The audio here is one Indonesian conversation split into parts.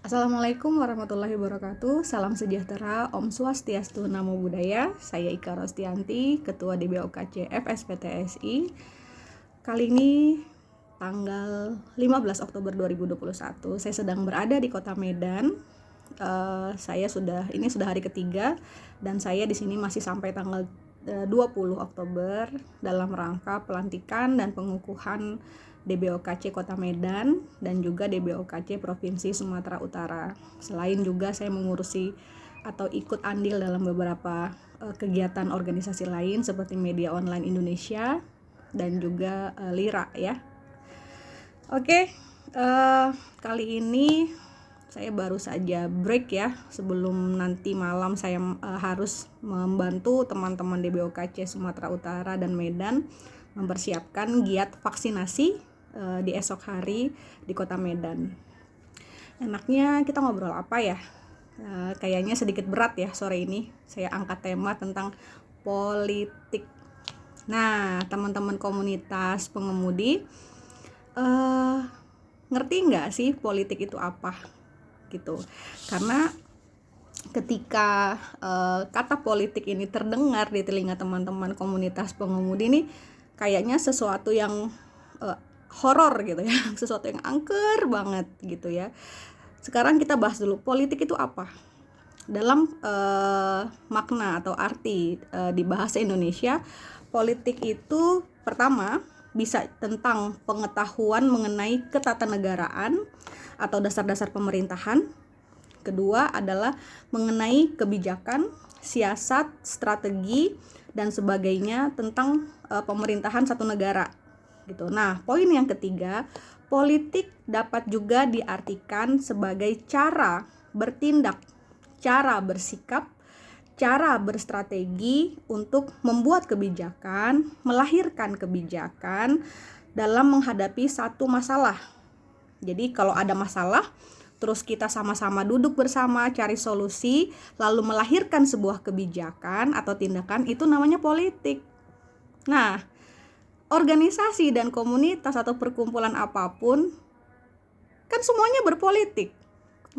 Assalamualaikum warahmatullahi wabarakatuh. Salam sejahtera, Om Swastiastu, Namo Buddhaya. Saya Ika Rostianti, Ketua DBOKC FSPTSI. Kali ini tanggal 15 Oktober 2021, saya sedang berada di Kota Medan. Ini sudah hari ketiga dan saya di sini masih sampai tanggal 20 Oktober dalam rangka pelantikan dan pengukuhan DBOKC Kota Medan dan juga DBOKC Provinsi Sumatera Utara. Selain juga saya mengurusi atau ikut andil dalam beberapa kegiatan organisasi lain seperti Media Online Indonesia dan juga LIRA ya. Oke, kali ini saya baru saja break ya, sebelum nanti malam saya harus membantu teman-teman DBOKC Sumatera Utara dan Medan mempersiapkan giat vaksinasi di esok hari di Kota Medan. Enaknya kita ngobrol apa ya? Kayaknya sedikit berat ya sore ini. Saya angkat tema tentang politik. Nah, teman-teman komunitas pengemudi, ngerti nggak sih politik itu apa? Gitu. Karena ketika kata politik ini terdengar di telinga teman-teman komunitas pengemudi ini, kayaknya sesuatu yang horor gitu ya, sesuatu yang angker banget gitu ya. Sekarang kita bahas dulu politik itu apa. Dalam makna atau arti di bahasa Indonesia, politik itu pertama bisa tentang pengetahuan mengenai ketatanegaraan atau dasar-dasar pemerintahan. Kedua adalah mengenai kebijakan, siasat, strategi dan sebagainya tentang pemerintahan satu negara gitu. Nah, poin yang ketiga, politik dapat juga diartikan sebagai cara bertindak, cara bersikap, cara berstrategi untuk membuat kebijakan, melahirkan kebijakan dalam menghadapi satu masalah. Jadi kalau ada masalah, terus kita sama-sama duduk bersama cari solusi, lalu melahirkan sebuah kebijakan atau tindakan, itu namanya politik. Nah, organisasi dan komunitas atau perkumpulan apapun kan semuanya berpolitik.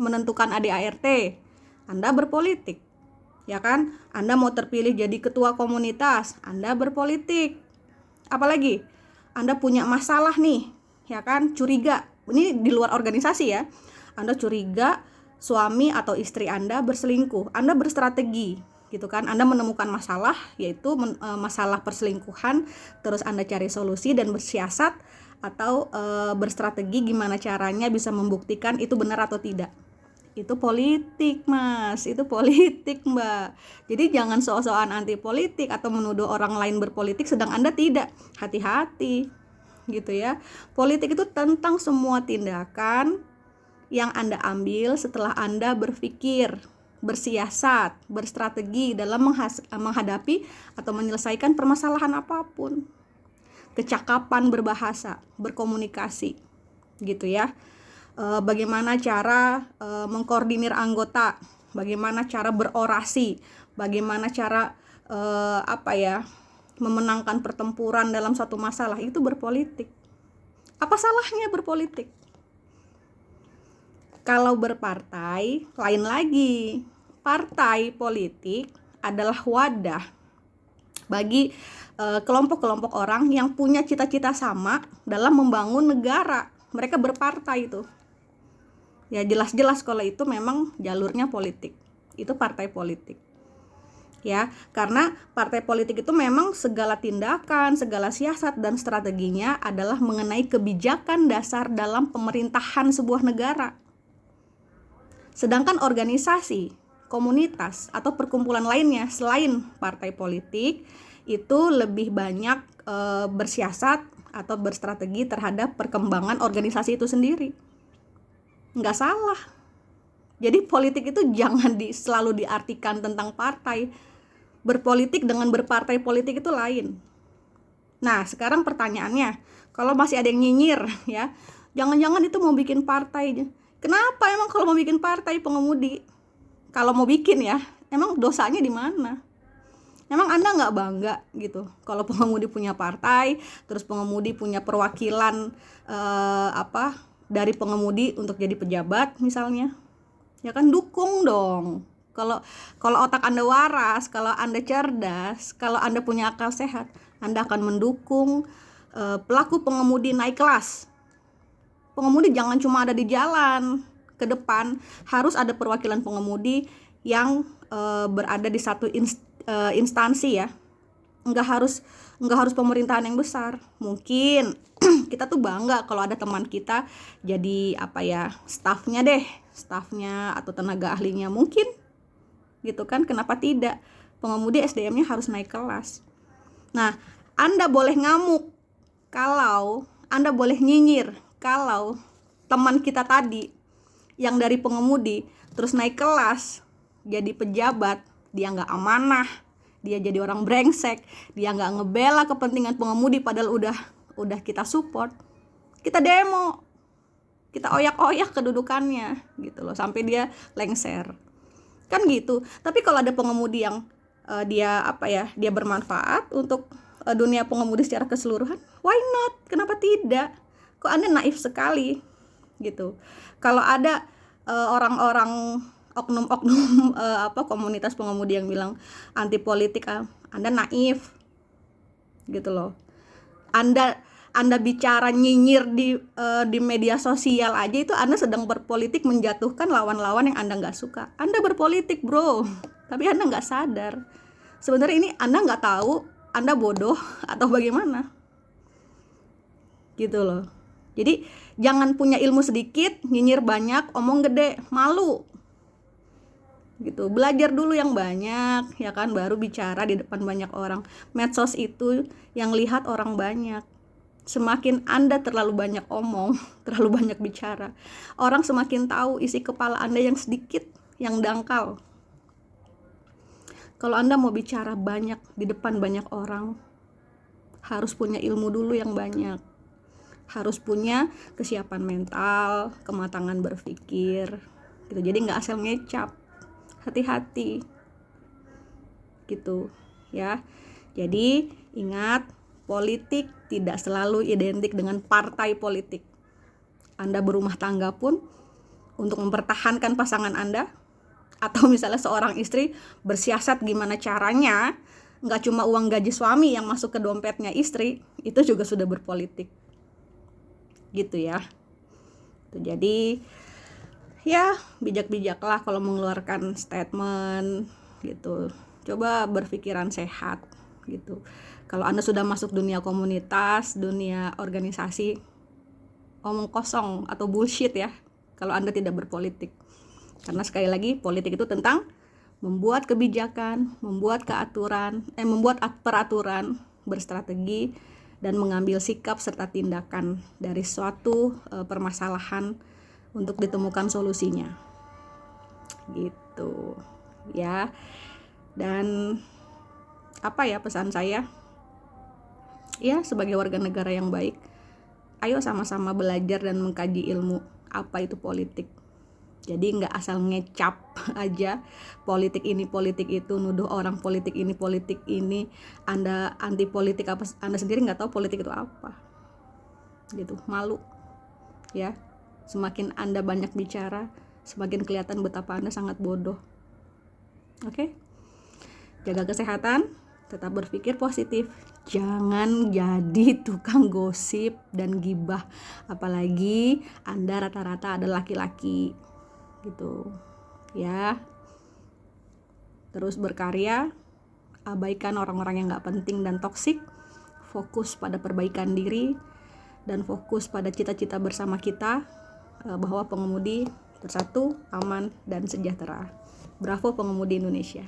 Menentukan ADART, Anda berpolitik. Ya kan? Anda mau terpilih jadi ketua komunitas, Anda berpolitik. Apalagi Anda punya masalah nih, ya kan? Curiga. Ini di luar organisasi ya. Anda curiga suami atau istri Anda berselingkuh, Anda berstrategi gitu kan. Anda menemukan masalah, yaitu masalah perselingkuhan, terus Anda cari solusi dan bersiasat atau berstrategi gimana caranya bisa membuktikan itu benar atau tidak. Itu politik, Mas. Itu politik, Mbak. Jadi jangan sok-sokan anti politik atau menuduh orang lain berpolitik sedang Anda tidak. Hati-hati gitu ya. Politik itu tentang semua tindakan yang Anda ambil setelah Anda berpikir, bersiasat, berstrategi dalam menghadapi atau menyelesaikan permasalahan apapun. Kecakapan berbahasa, berkomunikasi gitu ya. Bagaimana cara mengkoordinir anggota, bagaimana cara berorasi, bagaimana cara memenangkan pertempuran dalam satu masalah, itu berpolitik. Apa salahnya berpolitik? Kalau berpartai, lain lagi. Partai politik adalah wadah bagi kelompok-kelompok orang yang punya cita-cita sama dalam membangun negara. Mereka berpartai itu. Ya jelas-jelas kalau itu memang jalurnya politik. Itu partai politik. Ya, karena partai politik itu memang segala tindakan, segala siasat dan strateginya adalah mengenai kebijakan dasar dalam pemerintahan sebuah negara. Sedangkan organisasi, komunitas, atau perkumpulan lainnya selain partai politik itu lebih banyak bersiasat atau berstrategi terhadap perkembangan organisasi itu sendiri. Nggak salah. Jadi politik itu jangan selalu diartikan tentang partai. Berpolitik dengan berpartai politik itu lain. Nah, sekarang pertanyaannya, kalau masih ada yang nyinyir ya, jangan-jangan itu mau bikin partai. Kenapa emang kalau mau bikin partai pengemudi? Kalau mau bikin ya, emang dosanya di mana? Emang Anda nggak bangga gitu kalau pengemudi punya partai, terus pengemudi punya perwakilan dari pengemudi untuk jadi pejabat misalnya? Ya kan, dukung dong. Kalau kalau otak Anda waras, kalau Anda cerdas, kalau Anda punya akal sehat, Anda akan mendukung pelaku pengemudi naik kelas. Pengemudi jangan cuma ada di jalan, ke depan harus ada perwakilan pengemudi yang berada di satu instansi ya. Nggak harus pemerintahan yang besar. Mungkin kita tuh bangga kalau ada teman kita jadi stafnya atau tenaga ahlinya, mungkin gitu kan. Kenapa tidak? Pengemudi SDM-nya harus naik kelas. Nah, Anda boleh ngamuk kalau Anda boleh nyinyir kalau teman kita tadi yang dari pengemudi terus naik kelas jadi pejabat, dia nggak amanah, dia jadi orang brengsek, dia nggak ngebela kepentingan pengemudi padahal udah kita support, kita demo, kita oyak-oyak kedudukannya gitu loh sampai dia lengser kan gitu. Tapi kalau ada pengemudi yang dia bermanfaat untuk dunia pengemudi secara keseluruhan, why not? Kenapa tidak? Kok Anda naif sekali gitu. Kalau ada orang-orang oknum-oknum komunitas pengemudi yang bilang anti politik, Anda naif gitu loh. Anda bicara nyinyir di media sosial aja itu Anda sedang berpolitik menjatuhkan lawan-lawan yang Anda nggak suka. Anda berpolitik bro, tapi Anda nggak sadar. Sebenarnya ini Anda nggak tahu, Anda bodoh atau bagaimana gitu loh. Jadi jangan punya ilmu sedikit, nyinyir banyak, omong gede, malu gitu. Belajar dulu yang banyak ya kan, baru bicara di depan banyak orang. Medsos itu yang lihat orang banyak. Semakin Anda terlalu banyak omong, terlalu banyak bicara, orang semakin tahu isi kepala Anda yang sedikit, yang dangkal. Kalau Anda mau bicara banyak di depan banyak orang, harus punya ilmu dulu yang banyak. Harus punya kesiapan mental, kematangan berpikir gitu. Jadi nggak asal ngecap. Hati-hati gitu ya. Jadi ingat, politik tidak selalu identik dengan partai politik. Anda berumah tangga pun untuk mempertahankan pasangan Anda, atau misalnya seorang istri bersiasat gimana caranya nggak cuma uang gaji suami yang masuk ke dompetnya istri, itu juga sudah berpolitik gitu ya. Jadi ya bijak-bijaklah kalau mengeluarkan statement gitu. Coba berpikiran sehat gitu. Kalau Anda sudah masuk dunia komunitas, dunia organisasi, omong kosong atau bullshit ya kalau Anda tidak berpolitik. Karena sekali lagi, politik itu tentang membuat kebijakan, membuat peraturan, berstrategi, dan mengambil sikap serta tindakan dari suatu permasalahan untuk ditemukan solusinya gitu ya. Dan pesan saya ya, sebagai warga negara yang baik, ayo sama-sama belajar dan mengkaji ilmu apa itu politik. Jadi nggak asal ngecap aja politik ini politik itu, nuduh orang politik ini politik ini, Anda anti politik apa, Anda sendiri nggak tahu politik itu apa gitu. Malu ya. Semakin Anda banyak bicara, semakin kelihatan betapa Anda sangat bodoh. Oke? Jaga kesehatan, tetap berpikir positif. Jangan jadi tukang gosip dan gibah. Apalagi Anda rata-rata adalah laki-laki gitu ya. Terus berkarya, abaikan orang-orang yang gak penting dan toksik, fokus pada perbaikan diri, dan fokus pada cita-cita bersama kita, bahwa pengemudi bersatu, aman, dan sejahtera. Bravo pengemudi Indonesia.